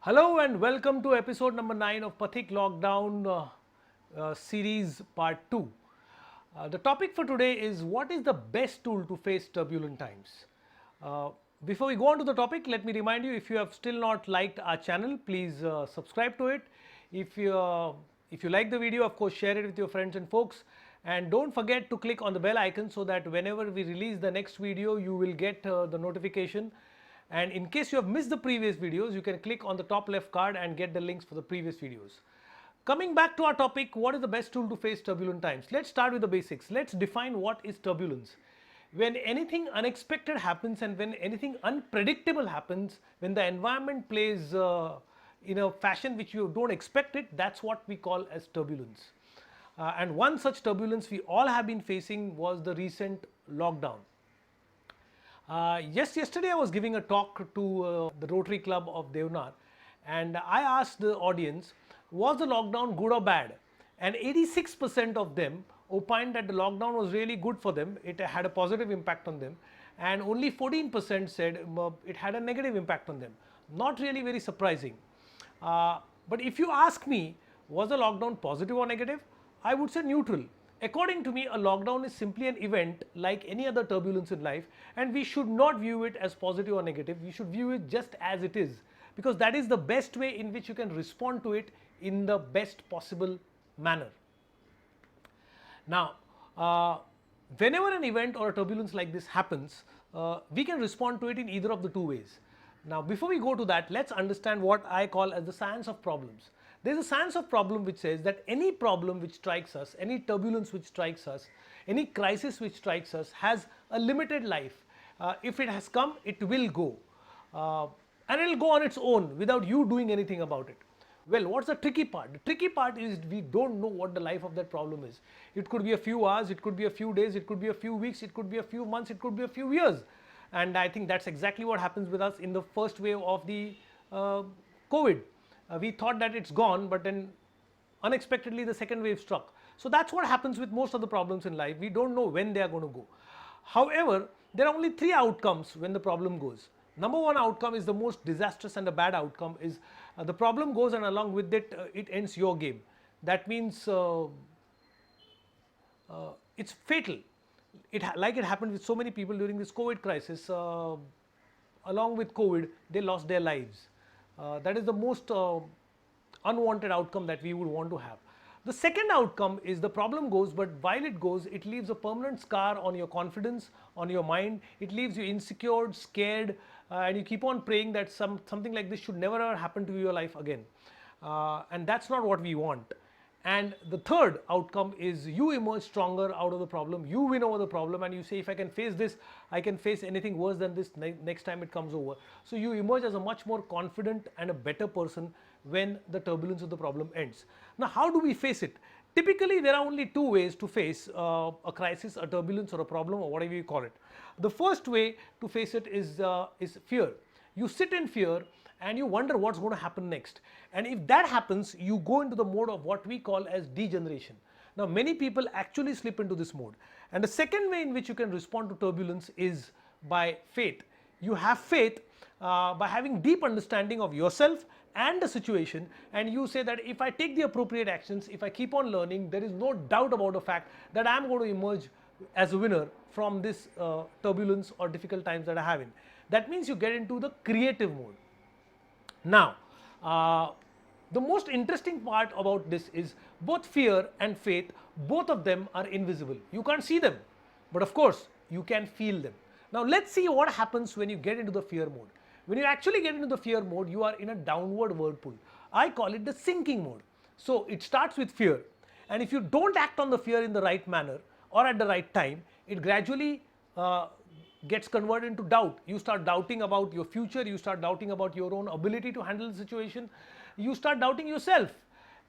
Hello and welcome to episode number 9 of Pathik Lockdown series part 2. The topic for today is what is the best tool to face turbulent times. Uh, Before we go on to the topic, let me remind you, if you have still not liked our channel, please subscribe to it. If you like the video, of course, share it with your friends and folks. And don't forget to click on the bell icon so that whenever we release the next video, you will get the notification. And in case you have missed the previous videos, you can click on the top left card and get the links for the previous videos. Coming back to our topic, what is the best tool to face turbulent times? Let's start with the basics. Let's define what is turbulence. When anything unexpected happens and when anything unpredictable happens, when the environment plays in a fashion which you don't expect it, that's what we call as turbulence. And one such turbulence we all have been facing was the recent lockdown. Yesterday I was giving a talk to the Rotary Club of Devnar, and I asked the audience, was the lockdown good or bad? And 86% of them opined that the lockdown was really good for them, it had a positive impact on them, and only 14% said it had a negative impact on them. Not really very surprising. But if you ask me, was the lockdown positive or negative? I would say neutral. According to me, a lockdown is simply an event like any other turbulence in life, and we should not view it as positive or negative. We should view it just as it is, because that is the best way in which you can respond to it in the best possible manner. Now, whenever an event or a turbulence like this happens, we can respond to it in either of the two ways. Now, before we go to that, let's understand what I call as the science of problems. There is a science of problem which says that any problem which strikes us, any turbulence which strikes us, any crisis which strikes us has a limited life. If it has come, it will go. And it will go on its own without you doing anything about it. Well, what's the tricky part? The tricky part is we don't know what the life of that problem is. It could be a few hours, it could be a few days, it could be a few weeks, it could be a few months, it could be a few years. And I think that's exactly what happens with us in the first wave of the COVID. We thought that it's gone, but then unexpectedly the second wave struck. So that's what happens with most of the problems in life. We don't know when they are going to go. However, there are only three outcomes when the problem goes. Number one outcome is the most disastrous, and the bad outcome is the problem goes and along with it, it ends your game. That means it's fatal. Like it happened with so many people during this COVID crisis. Along with COVID, they lost their lives. That is the most unwanted outcome that we would want to have. The second outcome is the problem goes, but while it goes, it leaves a permanent scar on your confidence, on your mind. It leaves you insecure, scared, and you keep on praying that something like this should never ever happen to your life again. And that's not what we want. And the third outcome is you emerge stronger out of the problem, you win over the problem, and you say, if I can face this, I can face anything worse than this next time it comes over. So you emerge as a much more confident and a better person when the turbulence of the problem ends. Now, how do we face it? Typically, there are only two ways to face a crisis, a turbulence, or a problem, or whatever you call it. The first way to face it is fear. You sit in fear and you wonder what's going to happen next. And if that happens, you go into the mode of what we call as degeneration. Now, many people actually slip into this mode. And the second way in which you can respond to turbulence is by faith. You have faith by having deep understanding of yourself and the situation, and you say that if I take the appropriate actions, if I keep on learning, there is no doubt about the fact that I am going to emerge as a winner from this turbulence or difficult times that I have in. That means you get into the creative mode. Now, the most interesting part about this is both fear and faith, both of them are invisible. You can't see them, but of course, you can feel them. Now, let's see what happens when you get into the fear mode. When you actually get into the fear mode, you are in a downward whirlpool. I call it the sinking mode. So, it starts with fear, and if you don't act on the fear in the right manner or at the right time, it gradually gets converted into doubt. You start doubting about your future, you start doubting about your own ability to handle the situation, you start doubting yourself.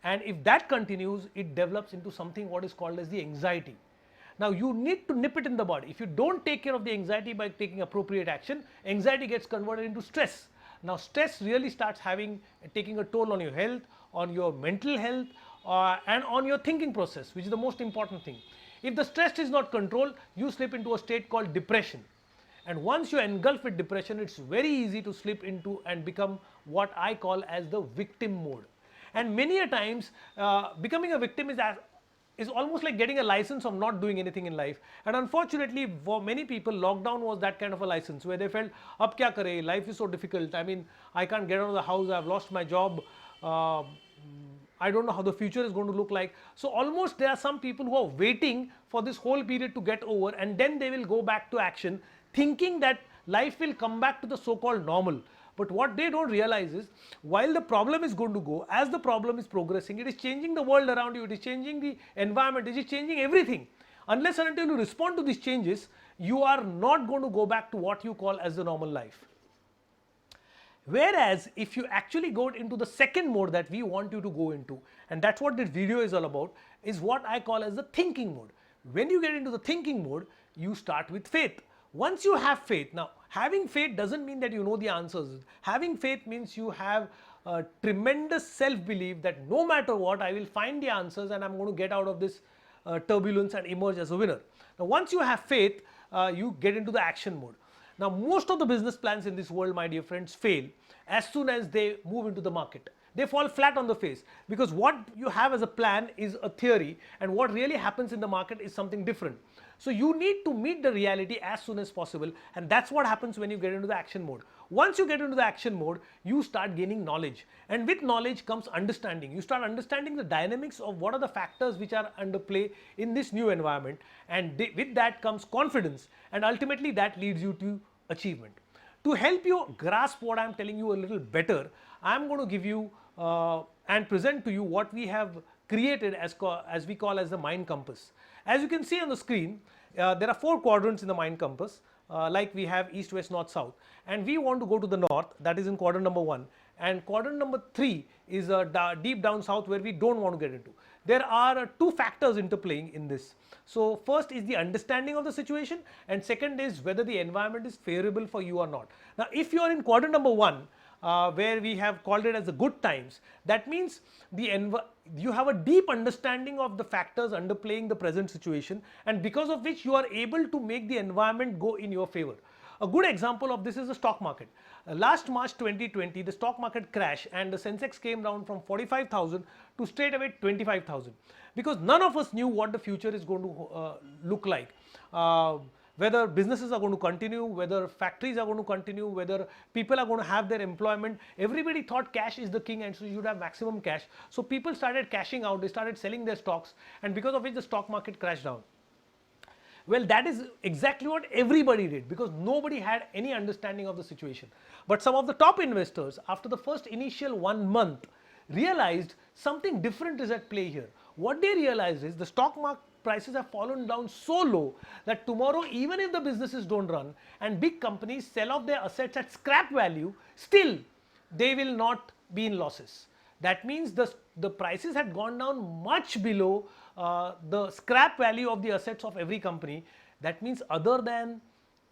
And if that continues, it develops into something what is called as the anxiety. Now, you need to nip it in the bud. If you don't take care of the anxiety by taking appropriate action, anxiety gets converted into stress. Now, stress really starts taking a toll on your health, on your mental health, and on your thinking process, which is the most important thing. If the stress is not controlled, you slip into a state called depression. And once you engulf with depression, it's very easy to slip into and become what I call as the victim mode. And many a times, becoming a victim is almost like getting a license of not doing anything in life. And unfortunately, for many people, lockdown was that kind of a license where they felt, ab kya kare, life is so difficult. I mean, I can't get out of the house, I've lost my job. I don't know how the future is going to look like. So almost there are some people who are waiting for this whole period to get over, and then they will go back to action thinking that life will come back to the so-called normal. But what they don't realize is, while the problem is going to go, as the problem is progressing, it is changing the world around you, it is changing the environment, it is changing everything. Unless and until you respond to these changes, you are not going to go back to what you call as the normal life. Whereas if you actually go into the second mode that we want you to go into, and that's what this video is all about, is what I call as the thinking mode. When you get into the thinking mode, you start with faith. Once you have faith, now having faith doesn't mean that you know the answers. Having faith means you have a tremendous self-belief that no matter what, I will find the answers and I'm going to get out of this turbulence and emerge as a winner. Now once you have faith, you get into the action mode. Now most of the business plans in this world, my dear friends, fail as soon as they move into the market. They fall flat on the face, because what you have as a plan is a theory and what really happens in the market is something different. So you need to meet the reality as soon as possible, and that's what happens when you get into the action mode. Once you get into the action mode, you start gaining knowledge, and with knowledge comes understanding. You start understanding the dynamics of what are the factors which are under play in this new environment, and with that comes confidence, and ultimately that leads you to achievement. To help you grasp what I am telling you a little better, I am going to give you and present to you what we have created as we call as the mind compass. As you can see on the screen, there are 4 quadrants in the mind compass, like we have east, west, north, south, and we want to go to the north, that is in quadrant number 1, and quadrant number 3 is deep down south, where we don't want to get into. There are 2 factors interplaying in this. So first is the understanding of the situation, and second is whether the environment is favorable for you or not. Now if you are in quadrant number 1, where we have called it as the good times, that means you have a deep understanding of the factors underplaying the present situation, and because of which you are able to make the environment go in your favor. A good example of this is the stock market. Last March 2020, the stock market crashed and the Sensex came down from 45,000 to straight away 25,000, because none of us knew what the future is going to look like. Whether businesses are going to continue, whether factories are going to continue, whether people are going to have their employment. Everybody thought cash is the king, and so you should have maximum cash. So people started cashing out, they started selling their stocks, and because of which the stock market crashed down. Well, that is exactly what everybody did, because nobody had any understanding of the situation. But some of the top investors, after the first initial 1 month, realized something different is at play here. What they realized is the stock market prices have fallen down so low that tomorrow, even if the businesses don't run and big companies sell off their assets at scrap value, still they will not be in losses. That means the prices had gone down much below the scrap value of the assets of every company. That means other than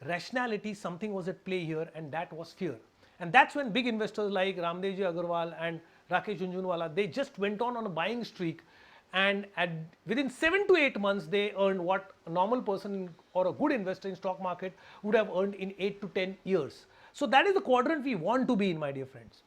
rationality, something was at play here, and that was fear. And that's when big investors like Ramdevji Agarwal and Rakesh Jhunjhunwala, they just went on a buying streak, and within 7 to 8 months they earned what a normal person or a good investor in stock market would have earned in 8 to 10 years. So that is the quadrant we want to be in, my dear friends.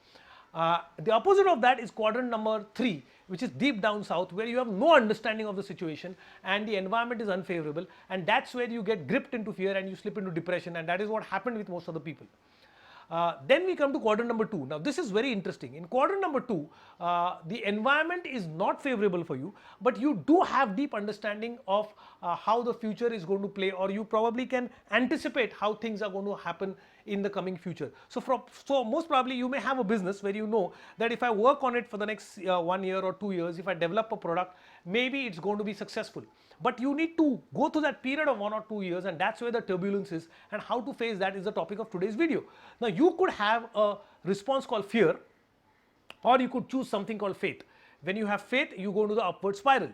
The opposite of that is quadrant number 3, which is deep down south, where you have no understanding of the situation and the environment is unfavorable, and that's where you get gripped into fear and you slip into depression, and that is what happened with most of the people. Then we come to quadrant number 2. Now this is very interesting. In quadrant number 2, the environment is not favorable for you, but you do have deep understanding of how the future is going to play, or you probably can anticipate how things are going to happen in the coming future. So most probably you may have a business where you know that if I work on it for the next 1 year or 2 years, if I develop a product, maybe it's going to be successful. But you need to go through that period of 1 or 2 years, and that's where the turbulence is, and how to face that is the topic of today's video. Now you could have a response called fear, or you could choose something called faith. When you have faith, you go into the upward spiral.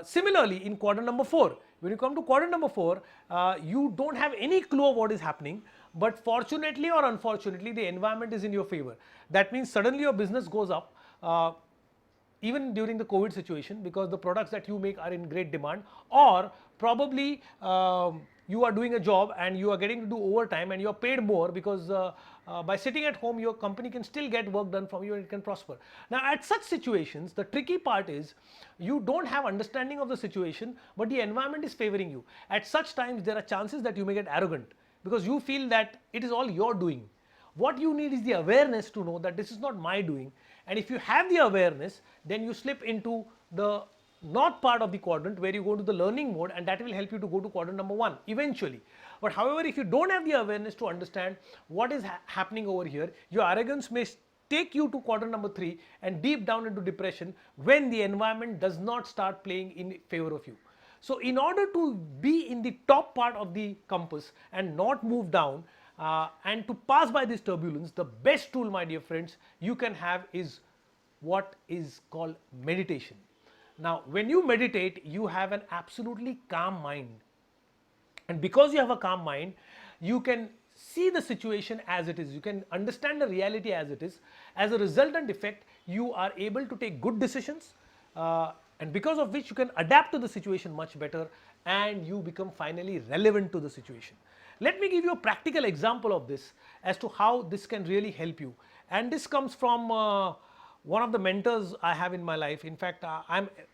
Similarly, in quadrant number 4, when you come to quadrant number 4, you don't have any clue of what is happening, but fortunately or unfortunately, the environment is in your favor. That means suddenly your business goes up, even during the COVID situation, because the products that you make are in great demand, or probably you are doing a job and you are getting to do overtime and you are paid more because by sitting at home your company can still get work done from you and it can prosper. Now at such situations the tricky part is you don't have understanding of the situation but the environment is favoring you. At such times there are chances that you may get arrogant because you feel that it is all your doing. What you need is the awareness to know that this is not my doing, and if you have the awareness then you slip into the not part of the quadrant where you go to the learning mode, and that will help you to go to quadrant number 1 eventually. But however, if you don't have the awareness to understand what is happening over here, your arrogance may take you to quadrant number 3 and deep down into depression when the environment does not start playing in favor of you. So in order to be in the top part of the compass and not move down and to pass by this turbulence, the best tool, my dear friends, you can have is what is called meditation. Now when you meditate you have an absolutely calm mind, and because you have a calm mind you can see the situation as it is, you can understand the reality as it is. As a resultant effect you are able to take good decisions and because of which you can adapt to the situation much better and you become finally relevant to the situation. Let me give you a practical example of this as to how this can really help you, and this comes from one of the mentors I have in my life. In fact,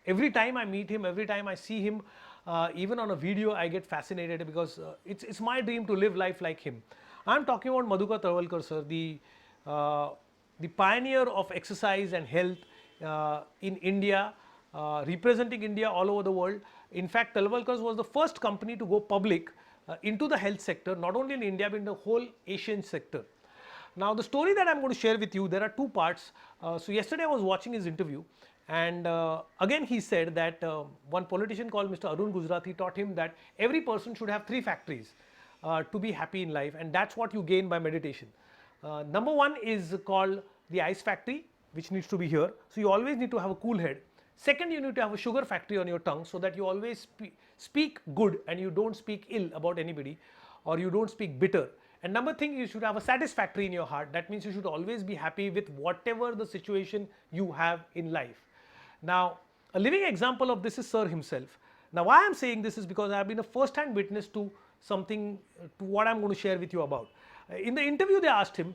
every time I meet him, every time I see him, even on a video, I get fascinated because it's my dream to live life like him. I'm talking about Madhukar Tarwalkar sir, the pioneer of exercise and health in India, representing India all over the world. In fact, Tarwalkar was the first company to go public into the health sector, not only in India but in the whole Asian sector. Now the story that I'm going to share with you, there are 2 parts. So yesterday I was watching his interview, and again he said that one politician called Mr. Arun Gujarati taught him that every person should have 3 factories to be happy in life, and that's what you gain by meditation. Number 1 is called the ice factory, which needs to be here. So you always need to have a cool head. Second, you need to have a sugar factory on your tongue so that you always speak good and you don't speak ill about anybody, or you don't speak bitter. And number thing, you should have a satisfactory in your heart. That means you should always be happy with whatever the situation you have in life. Now a living example of this is Sir himself. Now why I am saying this is because I have been a first hand witness to something, to what I am going to share with you about. In the interview they asked him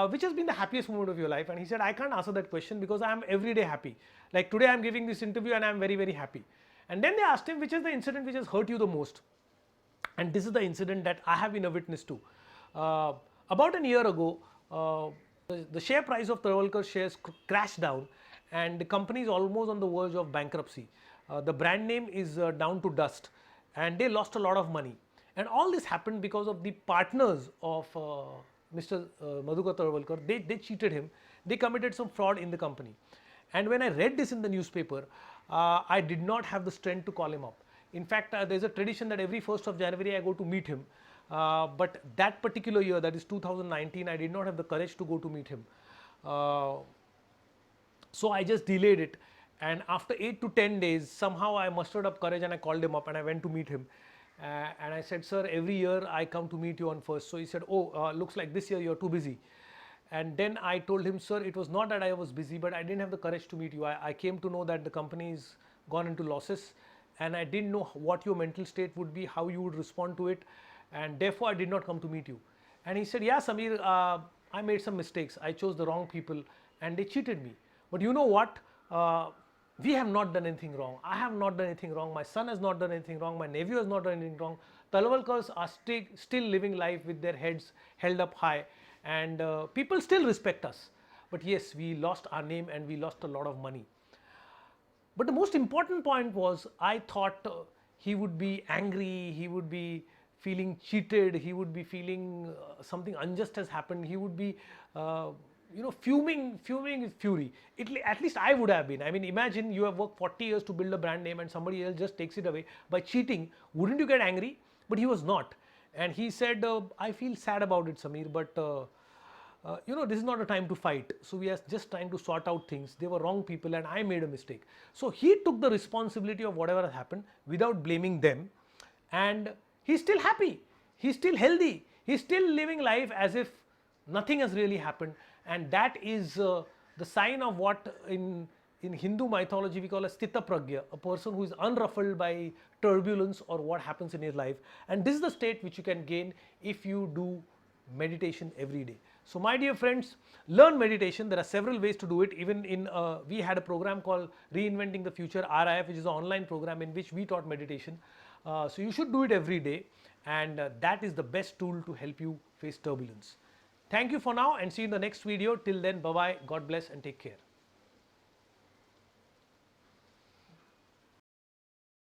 which has been the happiest moment of your life, and he said, I can't answer that question because I am every day happy. Like today I am giving this interview and I am very happy. And then they asked him, which is the incident which has hurt you the most? And this is the incident that I have been a witness to. About a year ago, the share price of Tarwalkar shares crashed down and the company is almost on the verge of bankruptcy. The brand name is down to dust and they lost a lot of money. And all this happened because of the partners of Mr. Madhukar Tarwalkar. They cheated him. They committed some fraud in the company. And when I read this in the newspaper, I did not have the strength to call him up. In fact, there is a tradition that every 1st of January I go to meet him. But that particular year, that is 2019, I did not have the courage to go to meet him. So I just delayed it. And after 8 to 10 days, somehow I mustered up courage and I called him up and I went to meet him. And I said, sir, every year I come to meet you on 1st. So he said, oh, looks like this year you're too busy. And then I told him, sir, it was not that I was busy, but I didn't have the courage to meet you. I came to know that the company is gone into losses and I didn't know what your mental state would be, how you would respond to it. And therefore I did not come to meet you. And he said, yeah, Sameer, I made some mistakes. I chose the wrong people and they cheated me. But you know what? We have not done anything wrong. I have not done anything wrong. My son has not done anything wrong. My nephew has not done anything wrong. Tarwalkars are still living life with their heads held up high, and people still respect us. But yes, we lost our name and we lost a lot of money. But the most important point was, I thought he would be angry, he would be feeling cheated, he would be feeling something unjust has happened, he would be fuming with fury. At least I would have been. I mean, imagine you have worked 40 years to build a brand name and somebody else just takes it away by cheating. Wouldn't you get angry? But he was not. And he said, I feel sad about it, Sameer, but this is not a time to fight. So we are just trying to sort out things. They were wrong people and I made a mistake. So he took the responsibility of whatever has happened without blaming them. And he's still happy. He's still healthy. He's still living life as if nothing has really happened. And that is the sign of what in in Hindu mythology we call a Sthita Pragya, a person who is unruffled by turbulence or what happens in his life. And this is the state which you can gain if you do meditation every day. So my dear friends, learn meditation. There are several ways to do it. Even in we had a program called Reinventing the Future, RIF, which is an online program in which we taught meditation. So you should do it every day, and that is the best tool to help you face turbulence. Thank you for now and see you in the next video. Till then, bye bye, God bless and take care.